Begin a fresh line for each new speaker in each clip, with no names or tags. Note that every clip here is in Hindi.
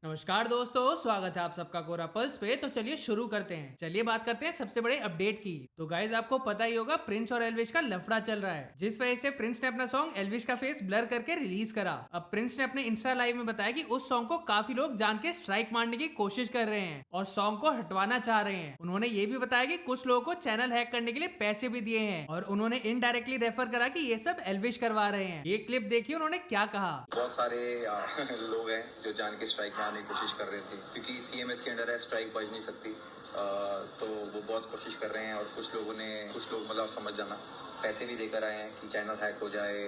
नमस्कार दोस्तों, स्वागत है आप सबका गोरा पल्स पे। तो चलिए शुरू करते हैं। चलिए बात करते हैं सबसे बड़े अपडेट की। तो गाइज आपको पता ही होगा, प्रिंस और एल्विश का लफड़ा चल रहा है, जिस वजह से प्रिंस ने अपना सॉन्ग एल्विश का फेस ब्लर करके रिलीज करा। अब प्रिंस ने अपने इंस्टा लाइव में बताया कि उस सॉन्ग को काफी लोग जान के स्ट्राइक मारने की कोशिश कर रहे हैं और सॉन्ग को हटवाना चाह रहे हैं। उन्होंने ये भी बताया कि कुछ लोगों को चैनल हैक करने के लिए पैसे भी दिए हैं और उन्होंने इनडायरेक्टली रेफर करा कि ये सब एल्विश करवा रहे हैं। ये क्लिप देखिए उन्होंने क्या कहा।
बहुत सारे लोग हैं जो जान के स्ट्राइक मारने की कोशिश कर रहे थे, क्योंकि सीएमएस के अंडर है, स्ट्राइक बज नहीं सकती। तो वो बहुत कोशिश कर रहे हैं और कुछ लोग मतलब समझ जाना, पैसे भी देकर आए हैं कि चैनल हैक हो जाए,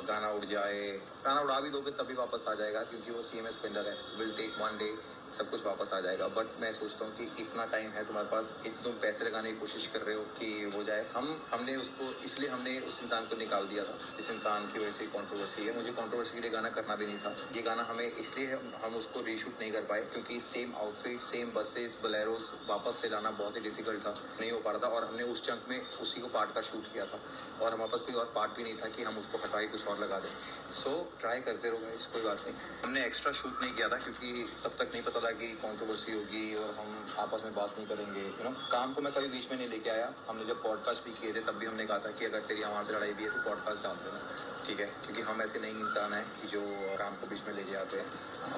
गाना उड़ जाए। गाना उड़ा भी दोगे तभी वापस आ जाएगा, क्योंकि वो सीएमएस के अंडर है। विल टेक 1 डे, सब कुछ वापस आ जाएगा। बट मैं सोचता हूँ कि इतना टाइम है तुम्हारे पास, इतने तुम पैसे लगाने की कोशिश कर रहे हो कि हो जाए। हमने उस इंसान को निकाल दिया था जिस इंसान की वजह से कंट्रोवर्सी है। मुझे कंट्रोवर्सी के लिए गाना करना भी नहीं था। ये गाना हमें इसलिए हम उसको रीशूट नहीं कर पाए क्योंकि सेम आउटफिट, सेम बसेस, बोलेरोस वापस से लाना बहुत ही डिफिकल्ट था, नहीं हो पा रहा था। और हमने उस चंक में उसी को पार्ट का शूट किया था और हमारे पास कोई और पार्ट भी नहीं था कि हम उसको हटा के कुछ और लगा दें। सो ट्राई करते रहो गाइस, कोई बात नहीं। हमने एक्स्ट्रा शूट नहीं किया था क्योंकि तब तक नहीं पता था कि कंट्रोवर्सी होगी और हम आपस में बात नहीं करेंगे। काम को मैं कभी बीच में नहीं लेके आया। हमने जब पॉडकास्ट भी किए थे तब भी हमने कहा था कि अगर तेरी हमारे से लड़ाई भी है तो पॉडकास्ट डाल देना, ठीक है, क्योंकि हम ऐसे नहीं इंसान हैं कि जो काम को बीच में लेके आते हैं।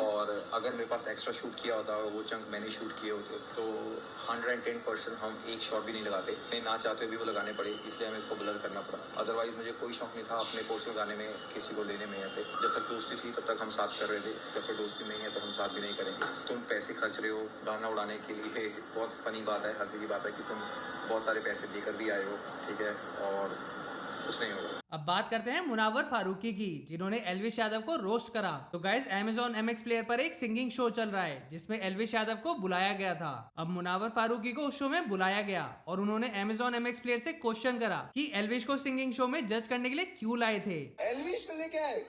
और अगर मेरे पास एक्स्ट्रा शूट किया होता और वो चंक मैंने शूट किए होते तो 110% हम एक शॉट भी नहीं लगाते। मैं ना चाहते हुए भी वो लगाने पड़े, इसलिए हमें इसको ब्लर करना पड़ा। अदरवाइज मुझे कोई शौक नहीं था अपने पर्सनल गाने में किसी को लेने में। ऐसे जब तक दोस्ती थी तब तक हम साथ कर रहे थे, जब तक दोस्ती नहीं है तो हम साथ भी नहीं करेंगे। तुम पैसे खर्च रहे हो गाना उड़ाने के लिए, बहुत फनी बात है, हंसी की बात है कि तुम बहुत सारे पैसे देकर भी आए हो, ठीक है, और कुछ नहीं होगा।
अब बात करते हैं मुनावर फारूकी की, जिन्होंने एल्विश यादव को रोस्ट करा। तो गाइस Amazon MX प्लेयर पर एक सिंगिंग शो चल रहा है जिसमें एल्विश यादव को बुलाया गया था। अब मुनावर फारूकी को उस शो में बुलाया गया और उन्होंने Amazon MX प्लेयर से क्वेश्चन करा कि एल्विश को सिंगिंग शो में जज करने के लिए क्यों लाए थे।
एल्विश को लेके आए,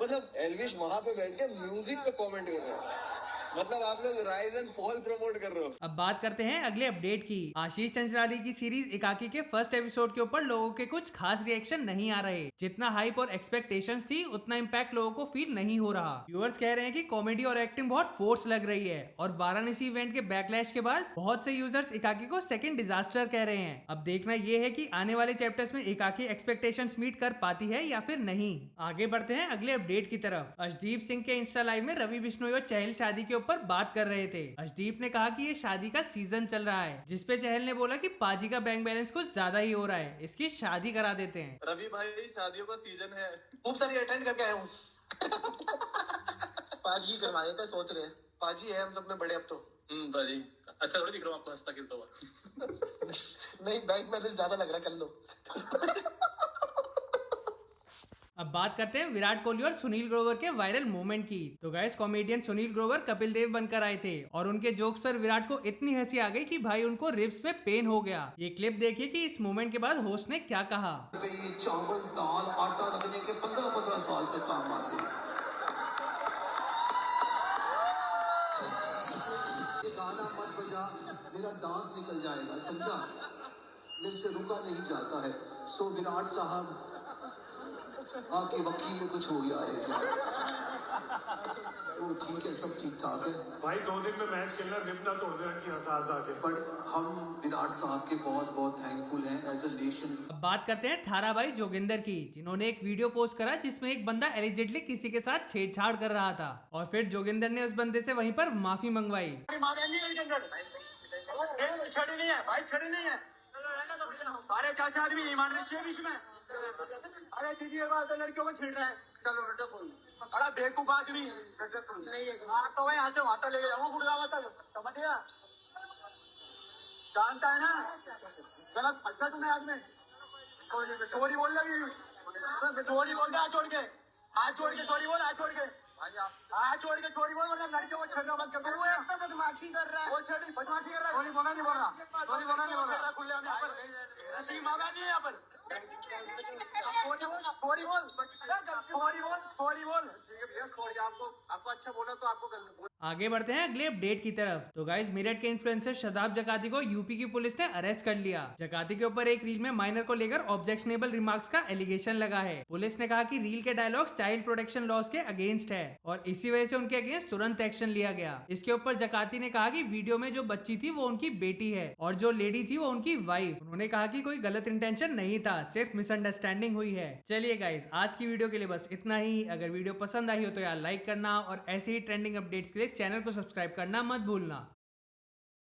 मतलब एल्विश वहां पे बैठ के म्यूजिक पे कमेंट कर रहे हैं, मतलब आप लोग राइज एंड फॉल प्रमोट कर रहे हो।
अब बात करते हैं अगले अपडेट की। आशीष चंचलानी की सीरीज एकाकी के फर्स्ट एपिसोड के ऊपर लोगों के कुछ खास रिएक्शन नहीं आ रहे। जितना हाइप और एक्सपेक्टेशंस थी उतना इम्पैक्ट लोगों को फील नहीं हो रहा। व्यूअर्स कह रहे हैं कि कॉमेडी और एक्टिंग बहुत फोर्स लग रही है और वाराणसी इवेंट के बैकलैश के बाद बहुत से यूजर्स एकाकी को सेकंड डिजास्टर कह रहे हैं। अब देखना यह है कि आने वाले चैप्टर्स में एकाकी एक्सपेक्टेशंस मीट कर पाती है या फिर नहीं। आगे बढ़ते हैं अगले अपडेट की तरफ। अर्शदीप सिंह के इंस्टा लाइव में रवि बिश्नोई और चहल शादी के ऊपर बात कर रहे थे। अर्शदीप ने कहा कि ये शादी का सीजन चल रहा है, जिसपे चहल ने बोला कि पाजी का बैंक बैलेंस कुछ ज्यादा ही हो रहा है, इसकी शादी करा देते हैं।
रवि भाई, शादियों का सीजन है,
खूब सारी अटेंड करके आया हूँ। पाजी करवा देते हैं, सोच रहे हैं। पाजी है हम सब में बड़े अब तो।
पाजी अच्छा थोड़ी दिख रहा हूँ आपको हंसता गिरता हुआ।
नहीं, बैंक बैलेंस ज्यादा लग रहा है, कर लो।
अब बात करते हैं विराट कोहली और सुनील ग्रोवर के वायरल मोमेंट की। तो गाइस कॉमेडियन सुनील ग्रोवर कपिल देव बनकर आए थे और उनके जोक्स पर विराट को इतनी हंसी आ गई कि भाई उनको रिब्स में पेन हो गया। ये क्लिप देखिए कि इस मोमेंट के बाद होस्ट ने क्या कहा।
चावल दाल आटा रखने के 15-15 साल तक काम आते हैं। ये गाना मत बजा, मेरा डांस निकल जाएगा, समझा? मेरे से रुका नहीं जाता है। सो विराट साहब, आपके वकील में कुछ हो गया है क्या? वो ठीक है, सब ठीक ठाक है
भाई। 2 दिन में मैच खेलना, रिप ना तोड़ देना कि हंस आके।
बट हम विराट साहब के बहुत बहुत थैंकफुल हैं एज अ नेशन।
अब बात करते हैं थारा भाई जोगिंदर की, जिन्होंने एक वीडियो पोस्ट करा जिसमें एक बंदा एलिजेंटली किसी के साथ छेड़छाड़ कर रहा था और फिर जोगिंदर ने उस बंदे से वहीं पर माफी मंगवाई।
छड़ी नहीं है भाई, छड़ी नहीं है। अरे कैसे आदमी ईमान रखिए बीच में। अरे दीदी बात लड़कियों को छेड़ रहा है।
चलो बेटा, कोई
अरे बेवकूफ आदमी नहीं है। तो भाई यहाँ से वहां तक लेके जाऊंगा, गुड़गांव तक, समझ गया? जानता है ना, गलत फंसा तुम्हें आदमी। सॉरी बोल रही, सॉरी बोल रहा, हाथ जोड़ के, हाथ जोड़ के सॉरी बोल, हाथ जोड़ के, हाथ जोड़ के सॉरी बोल, वरना लड़कियों को छेड़ना मत कर। वो एक तो बदमाशी कर रहा है, वो बदमाशी कर रहा है। सॉरी बोला नहीं बोल रहा, सॉरी बोला नहीं बोल रहा, खुले यहाँ पर सीमा नहीं है यहाँ पर। सॉरी बोल ठीक है भैया सॉरी आपको अच्छा बोला तो आपको गलत
आगे बढ़ते हैं अगले अपडेट की तरफ। तो गाइस मेरठ के इन्फ्लुएंसर शदाब जकाती को यूपी की पुलिस ने अरेस्ट कर लिया। जकाती के ऊपर एक रील में माइनर को लेकर ऑब्जेक्शनेबल रिमार्क्स का एलिगेशन लगा है। पुलिस ने कहा कि रील के डायलॉग्स चाइल्ड प्रोटेक्शन लॉज के अगेंस्ट है और इसी वजह से उनके अगेंस्ट तुरंत एक्शन लिया गया। इसके ऊपर जकाती ने कहा कि वीडियो में जो बच्ची थी वो उनकी बेटी है और जो लेडी थी वो उनकी वाइफ। उन्होंने कहा कि कोई गलत इंटेंशन नहीं था, सिर्फ मिसअंडरस्टैंडिंग हुई है। चलिए गाइस आज की वीडियो के लिए बस इतना ही। अगर वीडियो पसंद आई हो तो यार लाइक करना और ऐसे ही ट्रेंडिंग अपडेट्स के लिए चैनल को सब्सक्राइब करना मत भूलना।